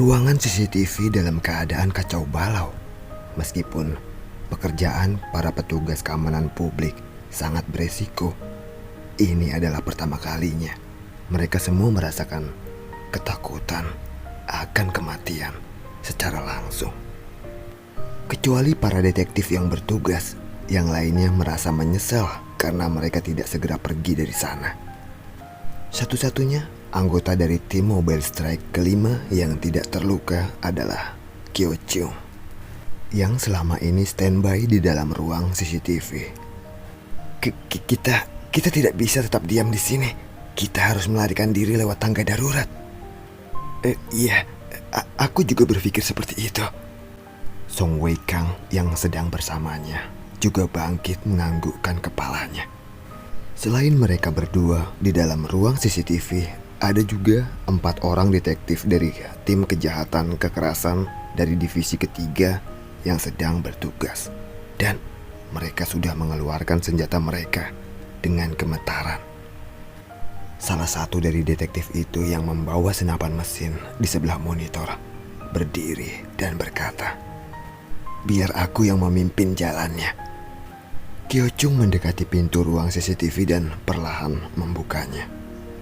Ruangan CCTV dalam keadaan kacau balau. Meskipun pekerjaan para petugas keamanan publik sangat beresiko, ini adalah pertama kalinya mereka semua merasakan ketakutan akan kematian secara langsung. Kecuali para detektif yang bertugas, yang lainnya merasa menyesal karena mereka tidak segera pergi dari sana. Satu-satunya anggota dari tim Mobile Strike kelima yang tidak terluka adalah Kyo Chung, yang selama ini standby di dalam ruang CCTV. Kita tidak bisa tetap diam di sini. Kita harus melarikan diri lewat tangga darurat. Iya, aku juga berpikir seperti itu. Song Wei Kang yang sedang bersamanya juga bangkit menganggukkan kepalanya. Selain mereka berdua di dalam ruang CCTV, ada juga 4 orang detektif dari tim kejahatan kekerasan dari divisi ketiga yang sedang bertugas. Dan mereka sudah mengeluarkan senjata mereka dengan gemetaran. Salah satu dari detektif itu yang membawa senapan mesin di sebelah monitor berdiri dan berkata, "Biar aku yang memimpin jalannya." Kyo Chung mendekati pintu ruang CCTV dan perlahan membukanya.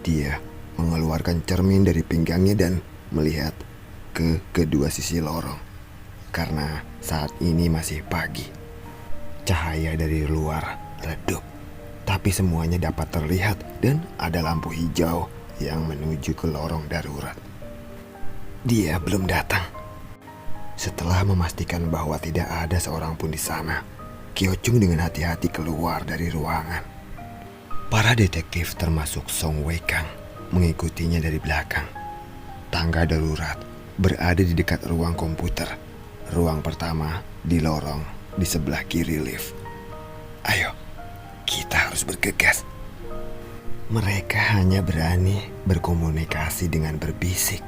Dia mengeluarkan cermin dari pinggangnya dan melihat ke kedua sisi lorong. Karena saat ini masih pagi, cahaya dari luar redup, tapi semuanya dapat terlihat dan ada lampu hijau yang menuju ke lorong darurat. Dia belum datang. Setelah memastikan bahwa tidak ada seorang pun di sana, Kyo Chung dengan hati-hati keluar dari ruangan. Para detektif termasuk Song Wei Kang mengikutinya dari belakang. Tangga darurat berada di dekat ruang komputer. Ruang pertama di lorong di sebelah kiri lift. Ayo, kita harus bergegas. Mereka hanya berani berkomunikasi dengan berbisik.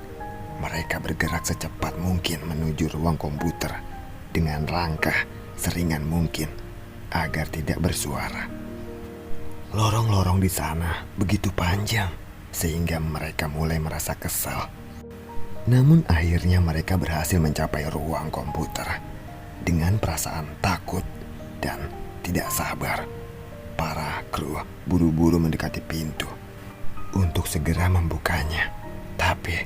Mereka bergerak secepat mungkin menuju ruang komputer dengan langkah seringan mungkin agar tidak bersuara. Lorong-lorong di sana begitu panjang sehingga mereka mulai merasa kesal. Namun akhirnya mereka berhasil mencapai ruang komputer dengan perasaan takut dan tidak sabar. Para kru buru-buru mendekati pintu untuk segera membukanya. Tapi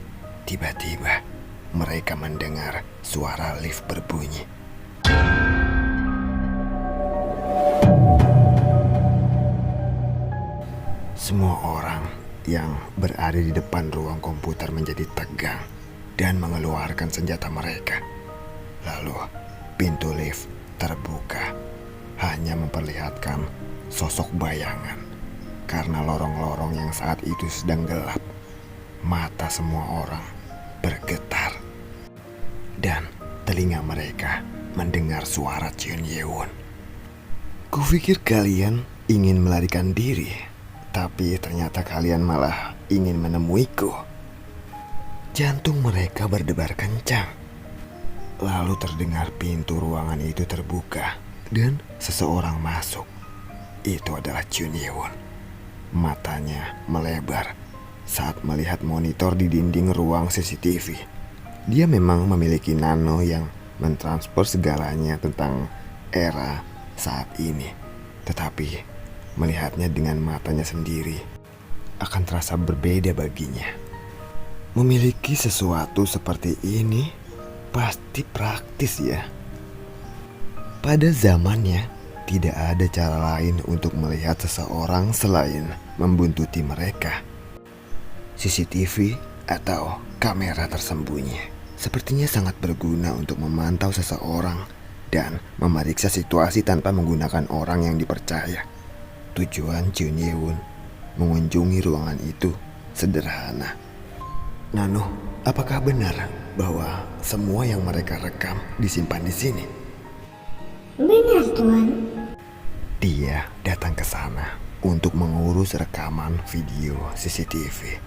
tiba-tiba mereka mendengar suara lift berbunyi. Semua orang yang berada di depan ruang komputer menjadi tegang dan mengeluarkan senjata mereka. Lalu pintu lift terbuka, hanya memperlihatkan sosok bayangan. Karena lorong-lorong yang saat itu sedang gelap, mata semua orang bergetar. Dan telinga mereka mendengar suara Chun Ye-won. "Kupikir kalian ingin melarikan diri, tapi ternyata kalian malah ingin menemuiku." Jantung mereka berdebar kencang. Lalu terdengar pintu ruangan itu terbuka dan seseorang masuk. Itu adalah Chun Ye-won. Matanya melebar saat melihat monitor di dinding ruang CCTV. Dia memang memiliki nano yang mentransfer segalanya tentang era saat ini. Tetapi melihatnya dengan matanya sendiri akan terasa berbeda baginya. Memiliki sesuatu seperti ini pasti praktis ya. Pada zamannya tidak ada cara lain untuk melihat seseorang selain membuntuti mereka. CCTV atau kamera tersembunyi sepertinya sangat berguna untuk memantau seseorang dan memeriksa situasi tanpa menggunakan orang yang dipercaya. Tujuan Chun Ye-won mengunjungi ruangan itu sederhana. "Nano, apakah benar bahwa semua yang mereka rekam disimpan di sini?" "Benar, Tuan." Dia datang ke sana untuk mengurus rekaman video CCTV.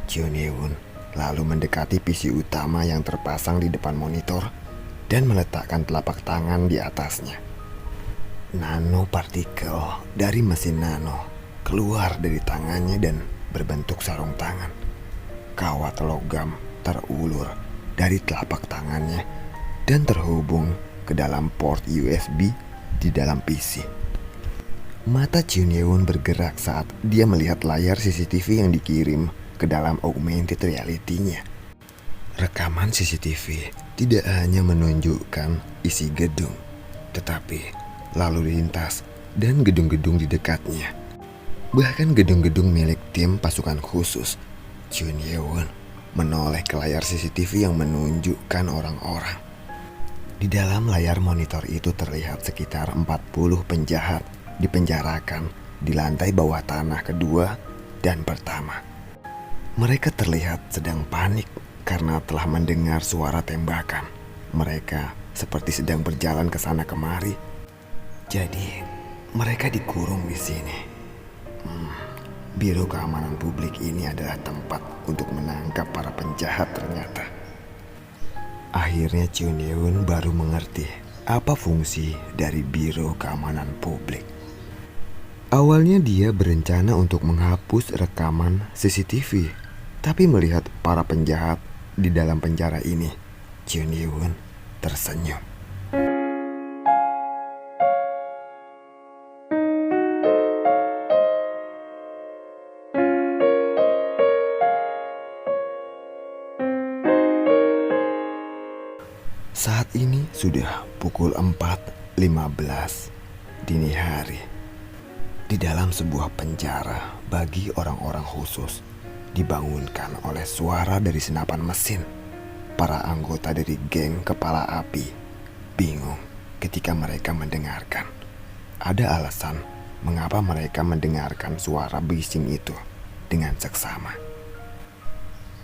Chun Ye-won lalu mendekati PC utama yang terpasang di depan monitor dan meletakkan telapak tangan di atasnya. Nanopartikel dari mesin nano keluar dari tangannya dan berbentuk sarung tangan. Kawat logam terulur dari telapak tangannya dan terhubung ke dalam port USB di dalam PC. Mata Chun Ye-won bergerak saat dia melihat layar CCTV yang dikirim ke dalam augmented reality-nya. Rekaman CCTV tidak hanya menunjukkan isi gedung, tetapi lalu lintas dan gedung-gedung di dekatnya. Bahkan gedung-gedung milik tim pasukan khusus. Chun Ye-won menoleh ke layar CCTV yang menunjukkan orang-orang. Di dalam layar monitor itu terlihat sekitar 40 penjahat dipenjarakan di lantai bawah tanah kedua dan pertama. Mereka terlihat sedang panik karena telah mendengar suara tembakan. Mereka seperti sedang berjalan ke sana kemari. Jadi, mereka dikurung di sini. Biro Keamanan Publik ini adalah tempat untuk menangkap para penjahat ternyata. Akhirnya Chun Ye-won baru mengerti apa fungsi dari Biro Keamanan Publik. Awalnya dia berencana untuk menghapus rekaman CCTV, tapi melihat para penjahat di dalam penjara ini, Chun Ye-won tersenyum. Saat ini sudah pukul 4.15 dini hari. Di dalam sebuah penjara bagi orang-orang khusus dibangunkan oleh suara dari senapan mesin. Para anggota dari geng kepala api bingung ketika mereka mendengarkan. Ada alasan mengapa mereka mendengarkan suara bising itu dengan seksama.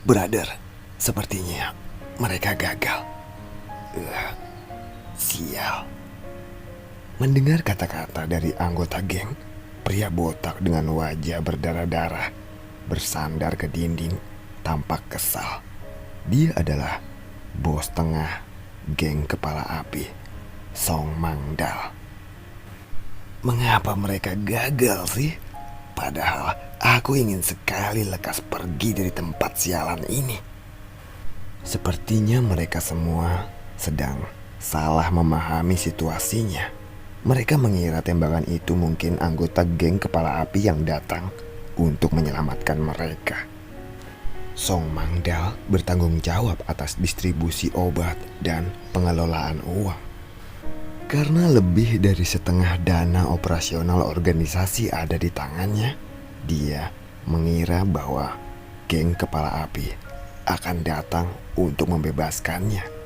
Brother, sepertinya mereka gagal. Sial. Mendengar kata-kata dari anggota geng, pria botak dengan wajah berdarah-darah bersandar ke dinding tampak kesal. Dia adalah bos tengah geng kepala api, Song Mangdal. Mengapa mereka gagal sih? Padahal aku ingin sekali lekas pergi dari tempat sialan ini. Sepertinya mereka semua sedang salah memahami situasinya. Mereka mengira tembakan itu mungkin anggota geng kepala api yang datang untuk menyelamatkan mereka. Song Mangdal bertanggung jawab atas distribusi obat dan pengelolaan uang. Karena lebih dari setengah dana operasional organisasi ada di tangannya, dia mengira bahwa geng kepala api akan datang untuk membebaskannya.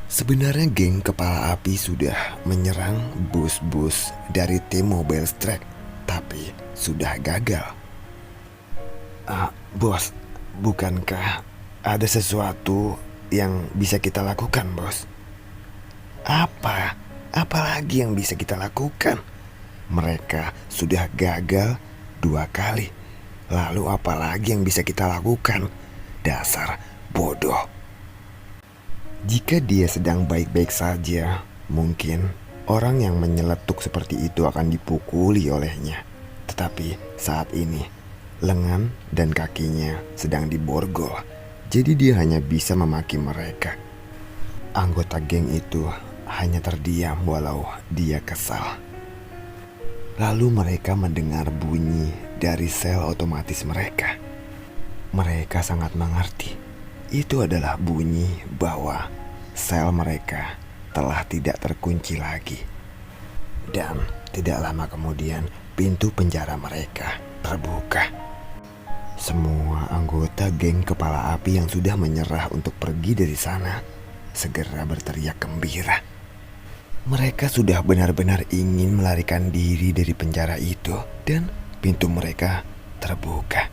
Sebenarnya geng kepala api sudah menyerang bus-bus dari tim Mobile Strike, tapi sudah gagal. Bos, bukankah ada sesuatu yang bisa kita lakukan, bos? Apa lagi yang bisa kita lakukan? Mereka sudah gagal 2 kali. Lalu apa lagi yang bisa kita lakukan? Dasar bodoh. Jika dia sedang baik-baik saja, mungkin orang yang menyeletuk seperti itu akan dipukuli olehnya. Tetapi saat ini, lengan dan kakinya sedang diborgol, jadi dia hanya bisa memaki mereka. Anggota geng itu hanya terdiam walau dia kesal. Lalu mereka mendengar bunyi dari sel otomatis mereka. Mereka sangat mengerti. Itu adalah bunyi bahwa sel mereka telah tidak terkunci lagi. Dan tidak lama kemudian pintu penjara mereka terbuka. Semua anggota geng kepala api yang sudah menyerah untuk pergi dari sana segera berteriak gembira. Mereka sudah benar-benar ingin melarikan diri dari penjara itu dan pintu mereka terbuka.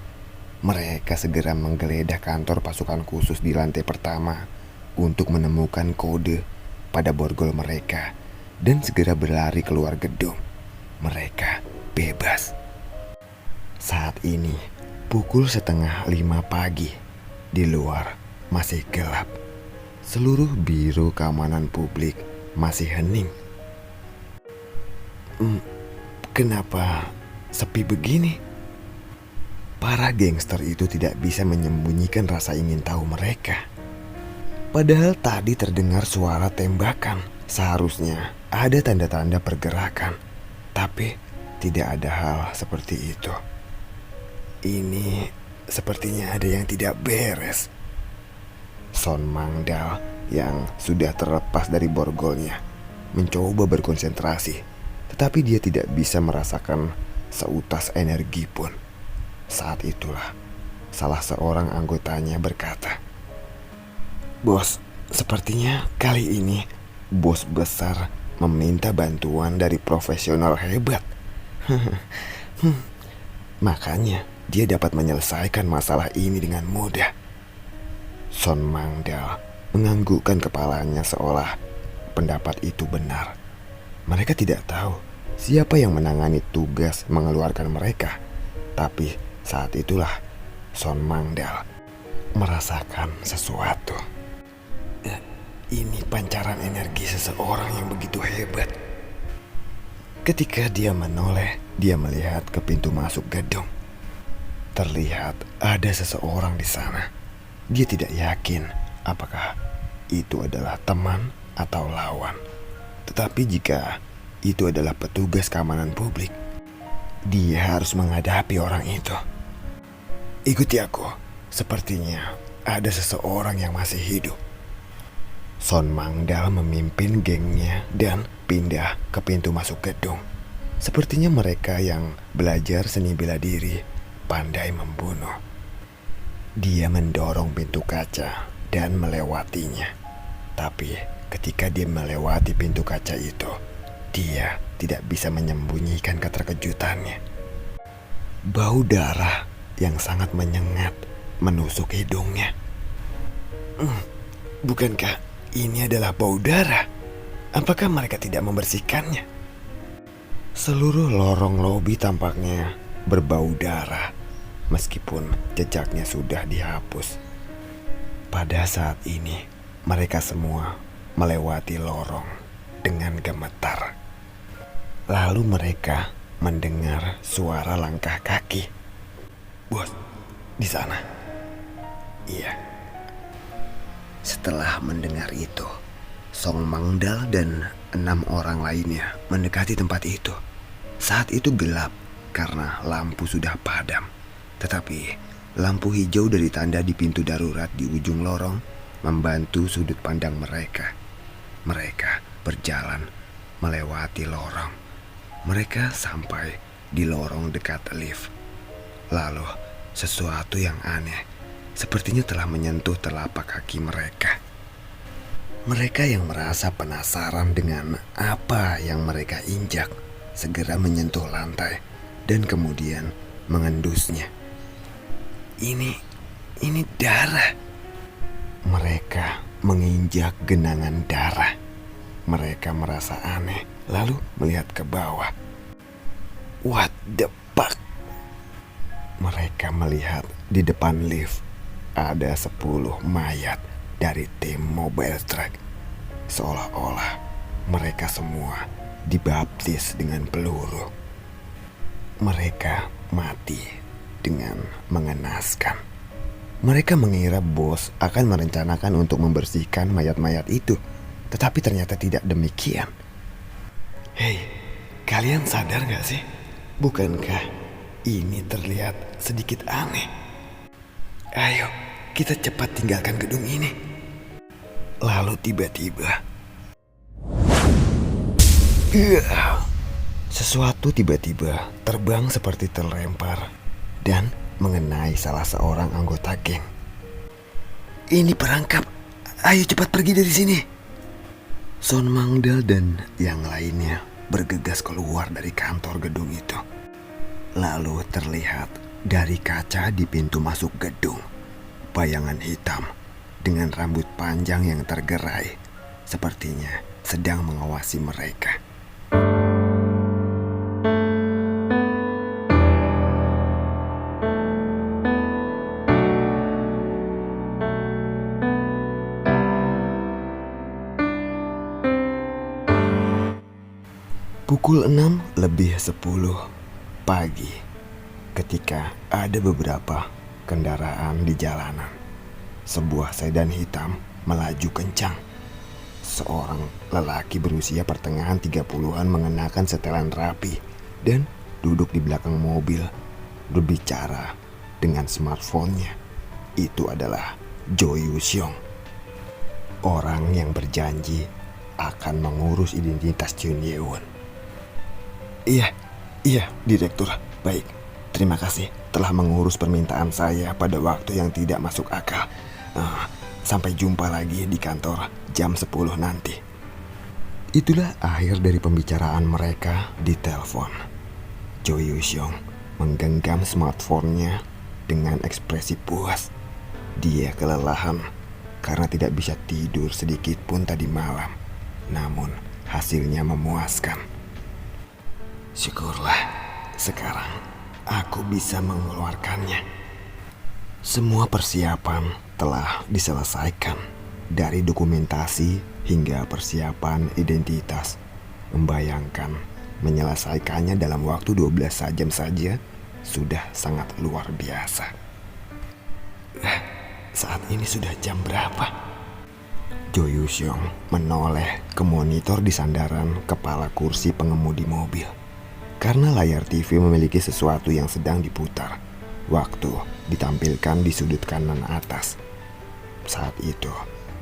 Mereka segera menggeledah kantor pasukan khusus di lantai pertama untuk menemukan kode pada borgol mereka dan segera berlari keluar gedung. Mereka bebas. Saat ini pukul 4:30 pagi. Di luar masih gelap. Seluruh biro keamanan publik masih hening. Kenapa sepi begini? Para gangster itu tidak bisa menyembunyikan rasa ingin tahu mereka. Padahal tadi terdengar suara tembakan. Seharusnya ada tanda-tanda pergerakan. Tapi tidak ada hal seperti itu. Ini sepertinya ada yang tidak beres. Son Mangdal yang sudah terlepas dari borgolnya mencoba berkonsentrasi, tetapi dia tidak bisa merasakan seutas energi pun. Saat itulah salah seorang anggotanya berkata, "Bos, sepertinya kali ini bos besar meminta bantuan dari profesional hebat. Makanya dia dapat menyelesaikan masalah ini dengan mudah." Son Mangdal menganggukkan kepalanya seolah pendapat itu benar. Mereka tidak tahu siapa yang menangani tugas mengeluarkan mereka. Tapi saat itulah Son Mangdal merasakan sesuatu. Ini pancaran energi seseorang yang begitu hebat. Ketika dia menoleh, dia melihat ke pintu masuk gedung. Terlihat ada seseorang di sana. Dia tidak yakin apakah itu adalah teman atau lawan. Tetapi jika itu adalah petugas keamanan publik, dia harus menghadapi orang itu. "Ikuti aku, sepertinya ada seseorang yang masih hidup." Son Mangdal memimpin gengnya dan pindah ke pintu masuk gedung. Sepertinya mereka yang belajar seni bela diri pandai membunuh. Dia mendorong pintu kaca dan melewatinya. Tapi ketika dia melewati pintu kaca itu, dia tidak bisa menyembunyikan keterkejutannya. Bau darah yang sangat menyengat menusuk hidungnya. Bukankah ini adalah bau darah? Apakah mereka tidak membersihkannya? Seluruh lorong lobi tampaknya berbau darah, meskipun jejaknya sudah dihapus. Pada saat ini, mereka semua melewati lorong dengan gemetar. Lalu mereka mendengar suara langkah kaki. "Bos, di sana." Iya. Setelah mendengar itu, Song Mangdal dan 6 orang lainnya mendekati tempat itu. Saat itu gelap karena lampu sudah padam. Tetapi lampu hijau dari tanda di pintu darurat di ujung lorong membantu sudut pandang mereka. Mereka berjalan melewati lorong. Mereka sampai di lorong dekat lift. Lalu sesuatu yang aneh sepertinya telah menyentuh telapak kaki mereka. Mereka yang merasa penasaran dengan apa yang mereka injak segera menyentuh lantai dan kemudian mengendusnya. Ini darah. Mereka menginjak genangan darah. Mereka merasa aneh, lalu melihat ke bawah. What the fuck? Mereka melihat di depan lift ada 10 mayat dari tim Mobile Truck. Seolah-olah mereka semua dibaptis dengan peluru. Mereka mati dengan mengenaskan. Mereka mengira bos akan merencanakan untuk membersihkan mayat-mayat itu, tetapi ternyata tidak demikian. Hei, kalian sadar gak sih? Bukankah ini terlihat sedikit aneh? Ayo, kita cepat tinggalkan gedung ini. Lalu tiba-tiba, sesuatu tiba-tiba terbang seperti terlempar dan mengenai salah seorang anggota geng. "Ini perangkap, ayo cepat pergi dari sini." Son Mangdal dan yang lainnya bergegas keluar dari kantor gedung itu. Lalu terlihat dari kaca di pintu masuk gedung bayangan hitam dengan rambut panjang yang tergerai, sepertinya sedang mengawasi mereka. Pukul 6:10 pagi, ketika ada beberapa kendaraan di jalanan, sebuah sedan hitam melaju kencang. Seorang lelaki berusia pertengahan 30-an mengenakan setelan rapi dan duduk di belakang mobil berbicara dengan smartphone-nya. Itu adalah Jo Yuseong, orang yang berjanji akan mengurus identitas Jun Ye-won. Iya, Direktur. Baik, terima kasih telah mengurus permintaan saya pada waktu yang tidak masuk akal. Sampai jumpa lagi di kantor jam 10 nanti. Itulah akhir dari pembicaraan mereka di telepon. Jo Yuseong menggenggam smartphone-nya dengan ekspresi puas. Dia kelelahan karena tidak bisa tidur sedikit pun tadi malam. Namun hasilnya memuaskan. Syukurlah, sekarang aku bisa mengeluarkannya. Semua persiapan telah diselesaikan, dari dokumentasi hingga persiapan identitas. Membayangkan menyelesaikannya dalam waktu 12 jam saja sudah sangat luar biasa. Saat ini sudah jam berapa? Jo Yuseong menoleh ke monitor di sandaran kepala kursi pengemudi mobil. Karena layar TV memiliki sesuatu yang sedang diputar, waktu ditampilkan di sudut kanan atas. Saat itu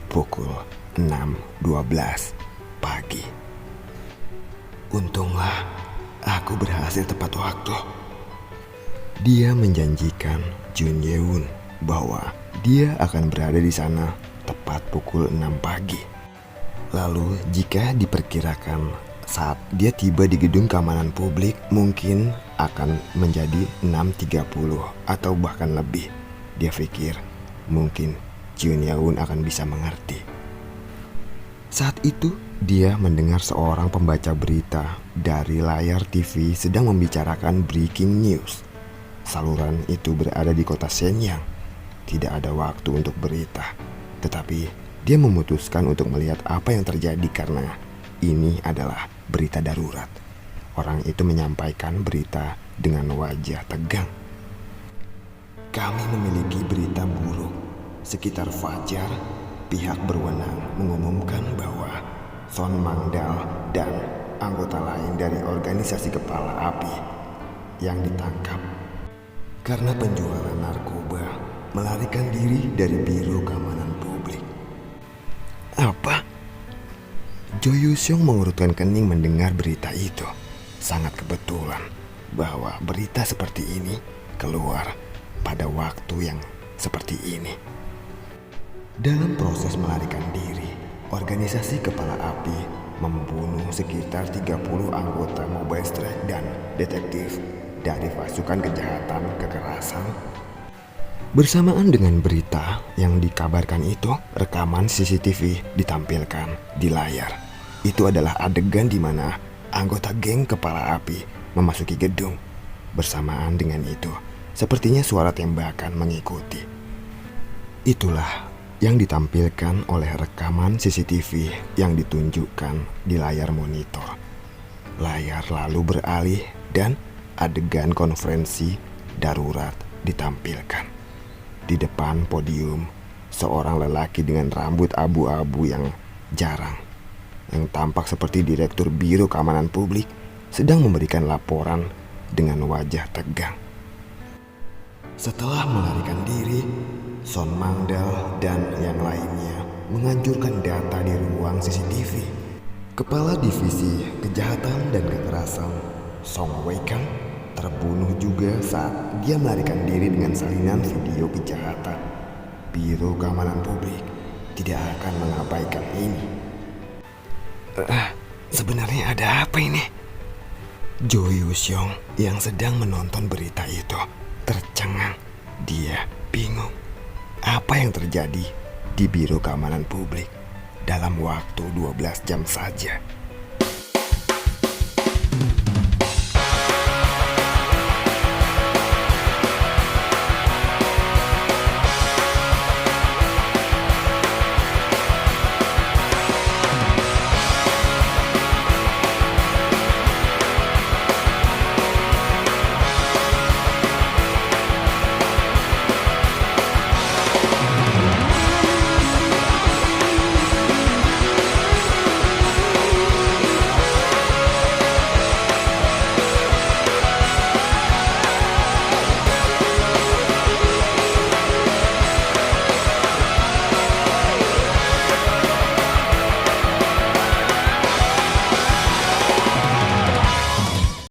pukul 6.12 pagi. Untunglah aku berhasil tepat waktu. Dia menjanjikan Jun Ye-won bahwa dia akan berada di sana tepat pukul 6 pagi. Lalu jika diperkirakan saat dia tiba di gedung keamanan publik mungkin akan menjadi 6.30 atau bahkan lebih. Dia pikir mungkin Jun Ye-won akan bisa mengerti. Saat itu dia mendengar seorang pembaca berita dari layar TV sedang membicarakan breaking news. Saluran itu berada di kota Shenyang. Tidak ada waktu untuk berita, tetapi dia memutuskan untuk melihat apa yang terjadi karena ini adalah berita darurat. Orang itu menyampaikan berita dengan wajah tegang. Kami memiliki berita buruk. Sekitar fajar, pihak berwenang mengumumkan bahwa Son Mangdal dan anggota lain dari organisasi kepala api yang ditangkap karena penjualan narkoba melarikan diri dari Biro Keamanan Publik. Apa? Jo Yuseong mengurutkan kening mendengar berita itu. Sangat kebetulan bahwa berita seperti ini keluar pada waktu yang seperti ini. Dalam proses melarikan diri, organisasi kepala api membunuh sekitar 30 anggota Mobile Strike dan detektif dari pasukan kejahatan kekerasan. Bersamaan dengan berita yang dikabarkan itu, rekaman CCTV ditampilkan di layar. Itu adalah adegan di mana anggota geng kepala api memasuki gedung. Bersamaan dengan itu, sepertinya suara tembakan mengikuti. Itulah yang ditampilkan oleh rekaman CCTV yang ditunjukkan di layar monitor. Layar lalu beralih dan adegan konferensi darurat ditampilkan. Di depan podium, seorang lelaki dengan rambut abu-abu yang jarang, yang tampak seperti Direktur Biro Keamanan Publik, sedang memberikan laporan dengan wajah tegang. Setelah melarikan diri, Son Mangdal dan yang lainnya menganjurkan data di ruang CCTV. Kepala Divisi Kejahatan dan Kekerasan, Song Wei-kang, terbunuh juga saat dia melarikan diri dengan salinan video kejahatan. Biro Keamanan Publik tidak akan mengabaikan ini. Sebenarnya ada apa ini? Jo Yuseong yang sedang menonton berita itu tercengang. Dia bingung. Apa yang terjadi di Biro Keamanan Publik dalam waktu 12 jam saja?